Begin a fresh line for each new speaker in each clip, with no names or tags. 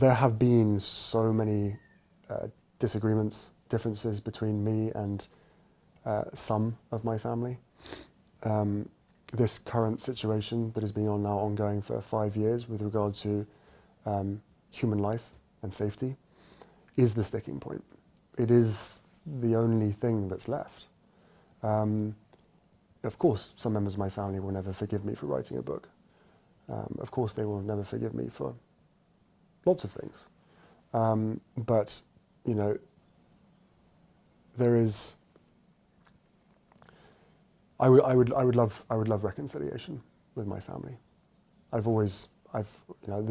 there have been so many disagreements, differences between me and some of my family. This current situation that has been ongoing for 5 years with regard to human life and safety is the sticking point. It is the only thing that's left. Of course, some members of my family will never forgive me for writing a book. Of course, they will never forgive me for lots of things. But, you know, there is. I would love reconciliation with my family. There's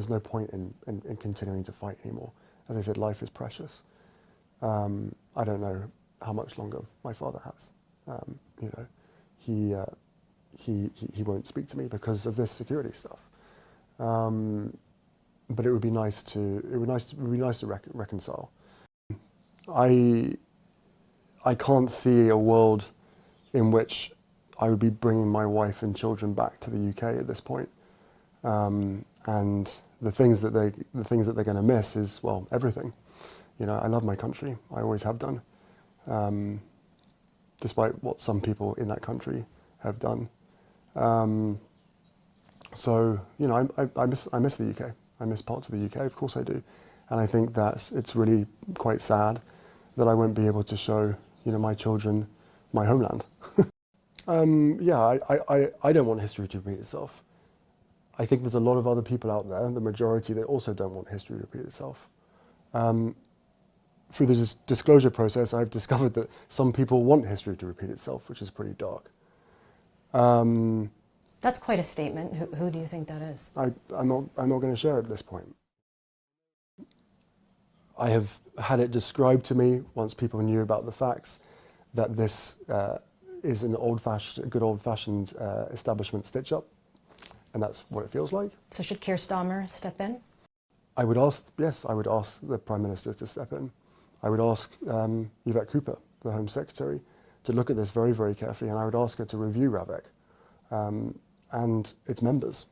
no point in continuing to fight anymore. As I said, life is precious. I don't know how much longer my father has. He won't speak to me because of this security stuff. But it would be nice to reconcile. I can't see a world in which I would be bringing my wife and children back to the UK at this point. And the things that they're going to miss is, well, everything. You know, I love my country. I always have done, despite what some people in that country have done. So, you know, I miss the UK. I miss parts of the UK, of course I do. And I think that it's really quite sad that I won't be able to show, you know, my children my homeland. Yeah, I don't want history to repeat itself. I think there's a lot of other people out there, the majority, that also don't want history to repeat itself. Through the disclosure process, I've discovered that some people want history to repeat itself, which is pretty dark.
That's quite a statement. Who do you think that is?
I'm not going to share it at this point. I have had it described to me, once people knew about the facts, that this is an good old-fashioned establishment stitch-up, and that's what it feels like.
So should Kirst step in?
I would ask the Prime Minister to step in. I would ask Yvette Cooper, the Home Secretary, to look at this very, very carefully, and I would ask her to review RAVEC and its members.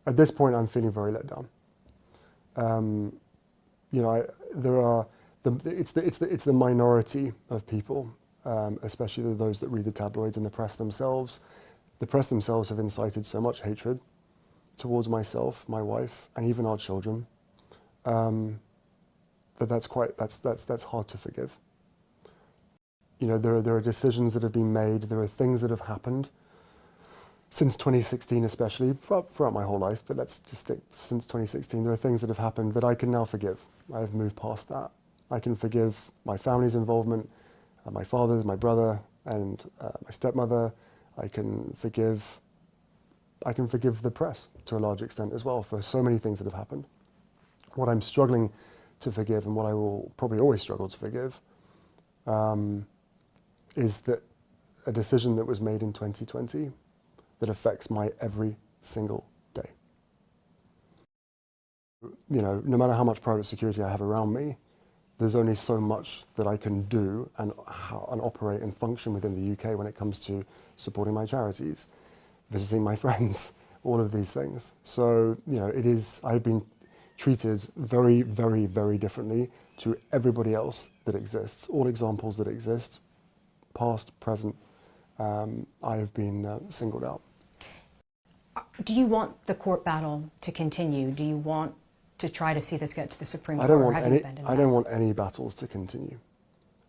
At this point, I'm feeling very let down. You know, it's the minority of people, especially those that read the tabloids and the press themselves. The press themselves have incited so much hatred towards myself, my wife, and even our children, that's hard to forgive. You know, there are decisions that have been made, there are things that have happened since 2016 especially, throughout my whole life, but let's just stick since 2016, there are things that have happened that I can now forgive. I've moved past that. I can forgive my family's involvement, my father's, my brother, and my stepmother. I can forgive the press to a large extent as well for so many things that have happened. What I'm struggling to forgive, and what I will probably always struggle to forgive, is that a decision that was made in 2020 that affects my every single day. You know, no matter how much private security I have around me, there's only so much that I can do and operate and function within the UK when it comes to supporting my charities, visiting my friends, all of these things. So, you know, I've been treated very, very, very differently to everybody else that exists. All examples that exist, past, present, I have been singled out.
Do you want the court battle to continue? Do you want to try to see this get to the Supreme Court?
I don't want any battles to continue.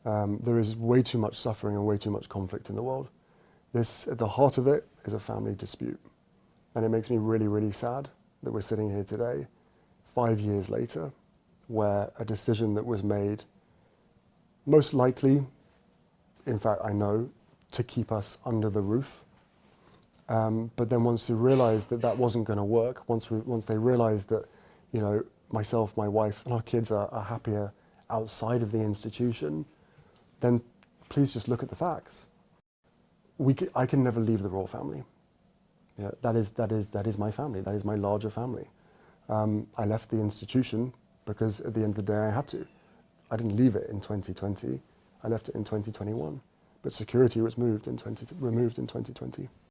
There is way too much suffering and way too much conflict in the world. At the heart of it is a family dispute. And it makes me really, really sad that we're sitting here today, 5 years later, where a decision that was made, most likely, in fact I know, to keep us under the roof. But then once you realised that that wasn't going to work, once they realised that, you know, myself, my wife, and our kids are happier outside of the institution, then please just look at the facts. I can never leave the royal family. You know, that is my family. That is my larger family. I left the institution because at the end of the day I had to. I didn't leave it in 2020. I left it in 2021. But security was removed in 2020.